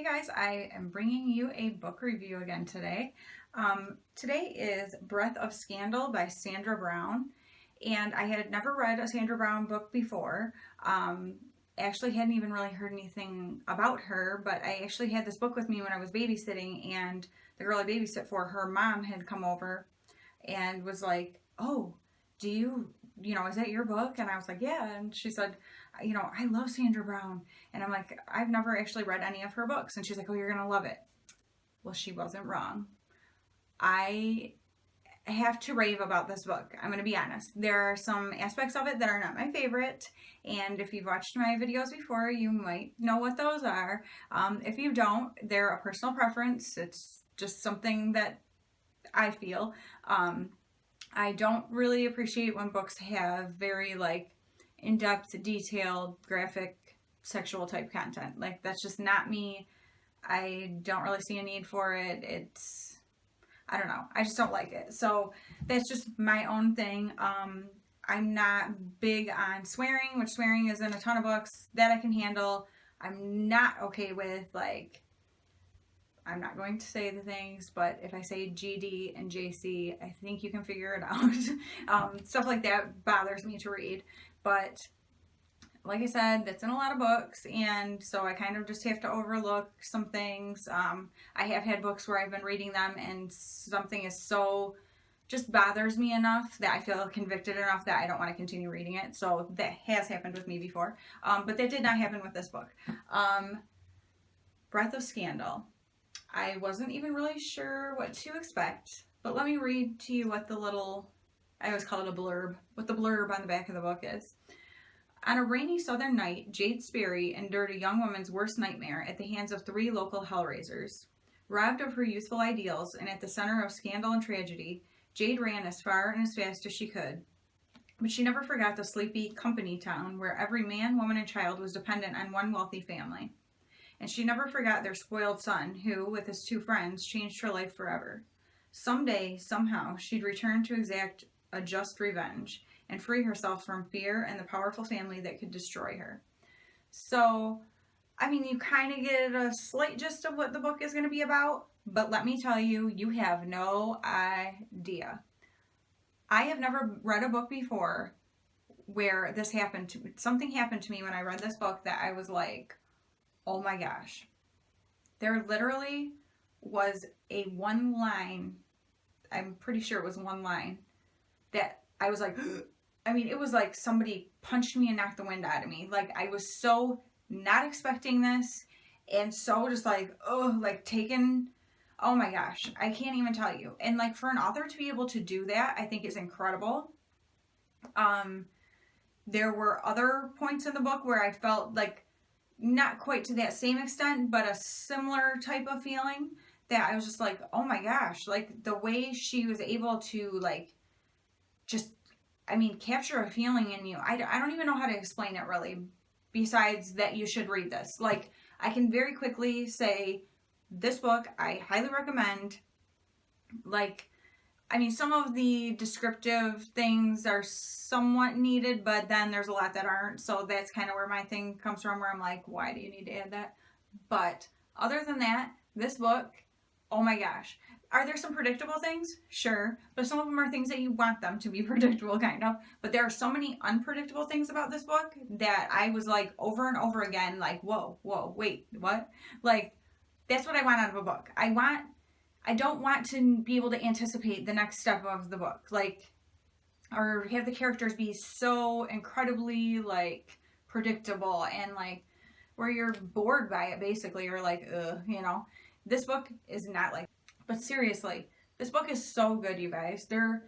Hey guys, I am bringing you a book review again today. Today is Breath of Scandal by Sandra Brown, and I had never read a Sandra Brown book before. Actually hadn't even really heard anything about her, but I actually had this book with me when I was babysitting, and the girl I babysit for, her mom had come over and was like, "Oh, do you, is that your book?" And I was like, "Yeah." And she said, "I love Sandra Brown." And I'm like, "I've never actually read any of her books." And she's like, "Oh, you're going to love it." Well, she wasn't wrong. I have to rave about this book. I'm going to be honest. There are some aspects of it that are not my favorite. And if you've watched my videos before, you might know what those are. If you don't, they're a personal preference. It's just something that I feel. I don't really appreciate when books have very in-depth, detailed, graphic, sexual type content. Like, that's just not me. I don't really see a need for it. I don't know. I just don't like it. So that's just my own thing. I'm not big on swearing, which swearing is in a ton of books that I can handle. I'm not okay with I'm not going to say the things, but if I say GD and JC, I think you can figure it out. Stuff like that bothers me to read. But like I said, that's in a lot of books, and so I kind of just have to overlook some things. I have had books where I've been reading them and something is so just bothers me enough that I feel convicted enough that I don't want to continue reading it. So that has happened with me before. But that did not happen with this book. Breath of Scandal. I wasn't even really sure what to expect, but let me read to you what I always call it a blurb, what the blurb on the back of the book is. On a rainy southern night, Jade Sperry endured a young woman's worst nightmare at the hands of 3 local hellraisers. Robbed of her youthful ideals and at the center of scandal and tragedy, Jade ran as far and as fast as she could. But she never forgot the sleepy company town where every man, woman, and child was dependent on one wealthy family. And she never forgot their spoiled son, who, with his 2 friends, changed her life forever. Someday, somehow, she'd return to exact a just revenge and free herself from fear and the powerful family that could destroy her. So, you kind of get a slight gist of what the book is going to be about, but let me tell you, you have no idea. I have never read a book before where this happened to me. Something happened to me when I read this book that I was like, oh my gosh. There literally was a one line, I'm pretty sure it was one line, that I was like, it was like somebody punched me and knocked the wind out of me. Like, I was so not expecting this and so just taken, oh my gosh, I can't even tell you. And for an author to be able to do that, I think is incredible. There were other points in the book where I felt not quite to that same extent, but a similar type of feeling that I was just like, oh my gosh, the way she was able to capture a feeling in you. I don't even know how to explain it really, besides that you should read this. I can very quickly say this book, I highly recommend. Some of the descriptive things are somewhat needed, but then there's a lot that aren't. So that's kind of where my thing comes from, where I'm like, why do you need to add that? But other than that, this book, oh my gosh. Are there some predictable things? Sure. But some of them are things that you want them to be predictable, kind of. But there are so many unpredictable things about this book that I was over and over again, whoa, wait, what? That's what I want out of a book. I don't want to be able to anticipate the next step of the book, or have the characters be so incredibly, predictable and, where you're bored by it, basically, or, This book is not like. But seriously, this book is so good, you guys. There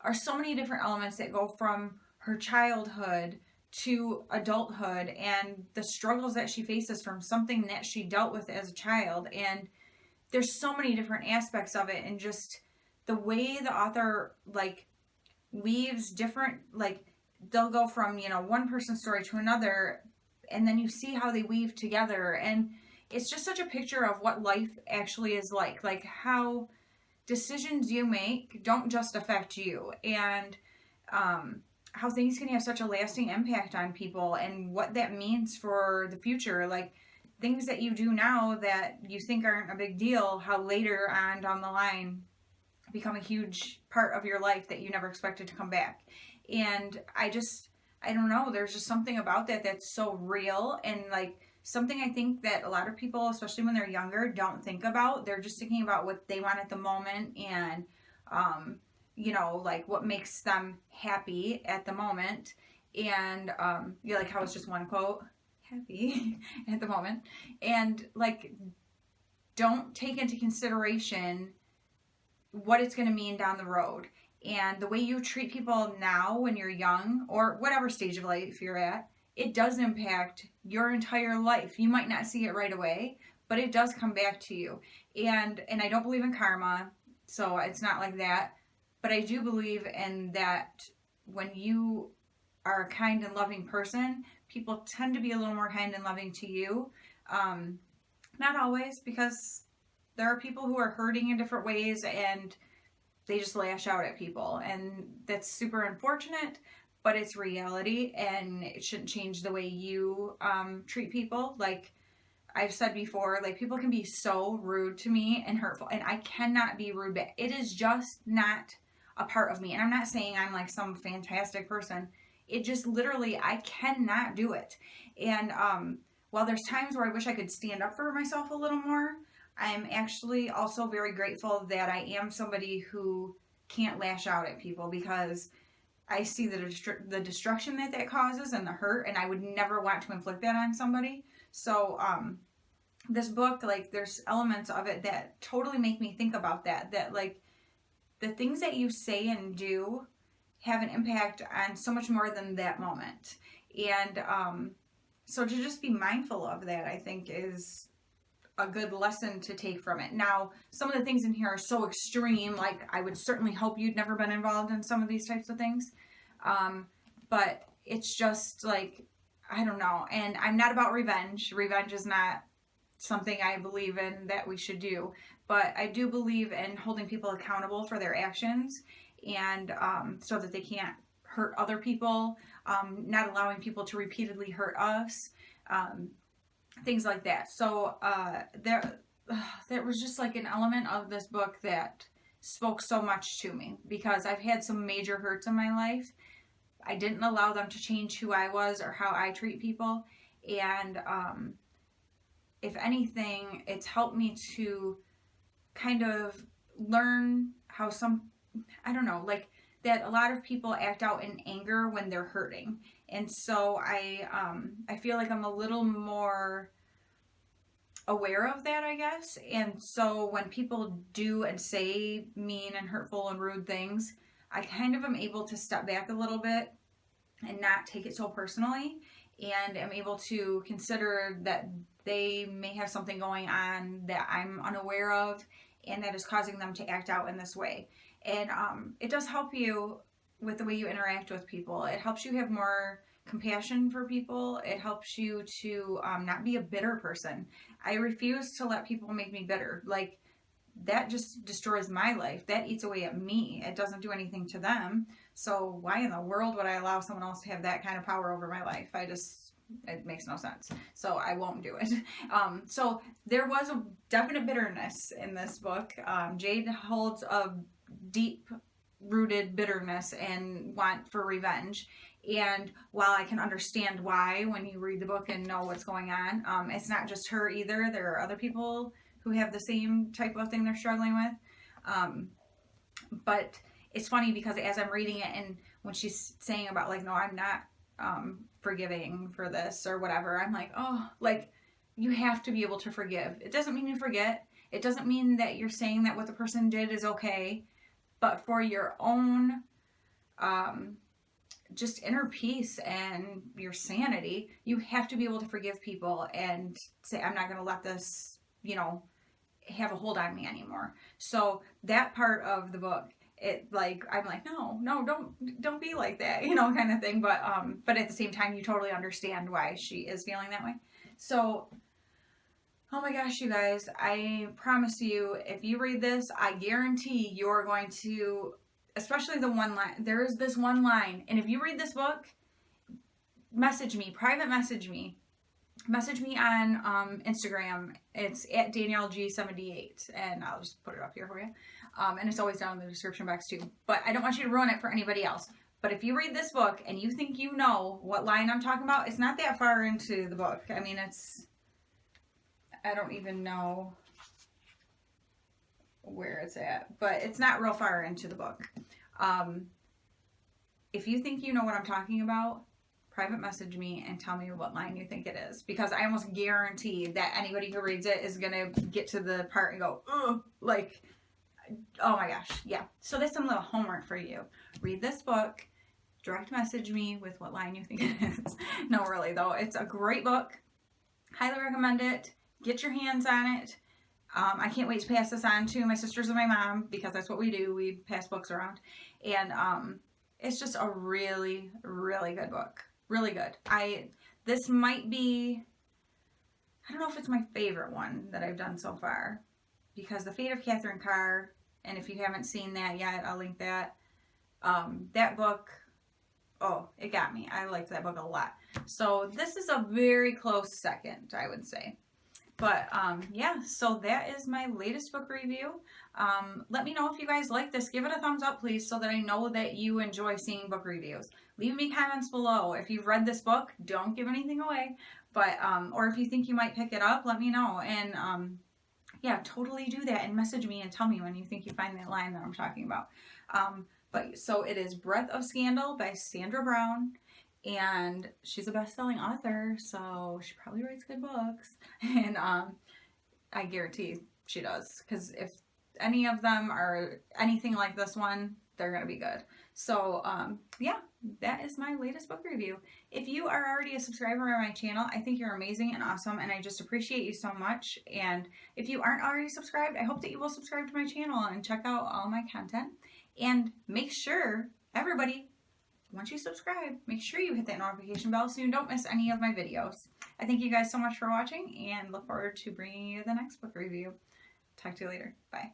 are so many different elements that go from her childhood to adulthood and the struggles that she faces from something that she dealt with as a child, and there's so many different aspects of it, and just the way the author weaves different, they'll go from one person's story to another, and then you see how they weave together, and it's just such a picture of what life actually is like how decisions you make don't just affect you, and how things can have such a lasting impact on people, and what that means for the future. things that you do now that you think aren't a big deal, how later on down the line become a huge part of your life that you never expected to come back. And I don't know, there's just something about that that's so real, and like something I think that a lot of people, especially when they're younger, don't think about. They're just thinking about what they want at the moment, and like what makes them happy at the moment. And like how it's just one quote, happy at the moment, and like don't take into consideration what it's going to mean down the road. And the way you treat people now when you're young, or whatever stage of life you're at, it does impact your entire life. You might not see it right away, but it does come back to you. And I don't believe in karma, so it's not like that. But I do believe in that when you are a kind and loving person, people tend to be a little more kind and loving to you. Not always, because there are people who are hurting in different ways and they just lash out at people. And that's super unfortunate, but it's reality, and it shouldn't change the way you treat people. Like I've said before, like people can be so rude to me and hurtful, and I cannot be rude back. It is just not a part of me. And I'm not saying I'm like some fantastic person. It just literally, I cannot do it. And while there's times where I wish I could stand up for myself a little more, I'm actually also very grateful that I am somebody who can't lash out at people, because I see the destruction that causes and the hurt, and I would never want to inflict that on somebody. So this book, like there's elements of it that totally make me think about that like the things that you say and do have an impact on so much more than that moment. And so to just be mindful of that, I think is a good lesson to take from it. Now, some of the things in here are so extreme, like I would certainly hope you'd never been involved in some of these types of things. But it's just like, I don't know. And I'm not about revenge. Revenge is not something I believe in that we should do. But I do believe in holding people accountable for their actions, and so that they can't hurt other people, not allowing people to repeatedly hurt us. Things like that. So there was just like an element of this book that spoke so much to me, because I've had some major hurts in my life. I didn't allow them to change who I was or how I treat people. And if anything, it's helped me to kind of learn how I don't know, like that a lot of people act out in anger when they're hurting. And so I feel like I'm a little more aware of that, I guess. And so when people do and say mean and hurtful and rude things, I kind of am able to step back a little bit and not take it so personally, and am able to consider that they may have something going on that I'm unaware of, and that is causing them to act out in this way. And it does help you with the way you interact with people. It helps you have more compassion for people. It helps you to not be a bitter person. I refuse to let people make me bitter. Like, that just destroys my life. That eats away at me. It doesn't do anything to them. So why in the world would I allow someone else to have that kind of power over my life? It makes no sense. So I won't do it. So there was a definite bitterness in this book. Jade holds a deep rooted bitterness and want for revenge. And while I can understand why when you read the book and know what's going on, it's not just her either. There are other people who have the same type of thing they're struggling with. But it's funny because as I'm reading it, and when she's saying about like, no, I'm not forgiving for this or whatever, I'm like, oh, like you have to be able to forgive. It doesn't mean you forget. It doesn't mean that you're saying that what the person did is okay, but for your own just inner peace and your sanity, you have to be able to forgive people and say, I'm not going to let this, have a hold on me anymore. So that part of the book, it like, I'm like, no, don't be like that, kind of thing. But at the same time, you totally understand why she is feeling that way. So, oh my gosh, you guys, I promise you, if you read this, I guarantee you're going to, especially the one line, there is this one line, and if you read this book, private message me, message me on Instagram. It's at DanielleG78, and I'll just put it up here for you. And it's always down in the description box too. But I don't want you to ruin it for anybody else. But if you read this book and you think you know what line I'm talking about, it's not that far into the book. I mean, I don't even know where it's at, but it's not real far into the book. If you think you know what I'm talking about, private message me and tell me what line you think it is, because I almost guarantee that anybody who reads it is gonna get to the part and go, ugh, like, oh my gosh, yeah. So that's some little homework for you. Read this book, direct message me with what line you think it is. No, really though, it's a great book. Highly recommend it. Get your hands on it. I can't wait to pass this on to my sisters and my mom, because that's what we do. We pass books around, and it's just a really, really good book. Really good. This might be, I don't know if it's my favorite one that I've done so far, because The Fate of Catherine Carr, and if you haven't seen that yet, I'll link that. That book, oh, it got me. I liked that book a lot. So this is a very close second, I would say. But yeah, so that is my latest book review. Let me know if you guys like this. Give it a thumbs up, please, so that I know that you enjoy seeing book reviews. Leave me comments below. If you've read this book, don't give anything away. But or if you think you might pick it up, let me know. And yeah, totally do that, and message me and tell me when you think you find that line that I'm talking about. But so it is Breath of Scandal by Sandra Brown. And she's a best-selling author, so she probably writes good books. And I guarantee she does, because if any of them are anything like this one, they're going to be good. So yeah, that is my latest book review. If you are already a subscriber on my channel, I think you're amazing and awesome, and I just appreciate you so much. And if you aren't already subscribed, I hope that you will subscribe to my channel and check out all my content. And make sure, everybody, once you subscribe, make sure you hit that notification bell so you don't miss any of my videos. I thank you guys so much for watching, and look forward to bringing you the next book review. Talk to you later. Bye.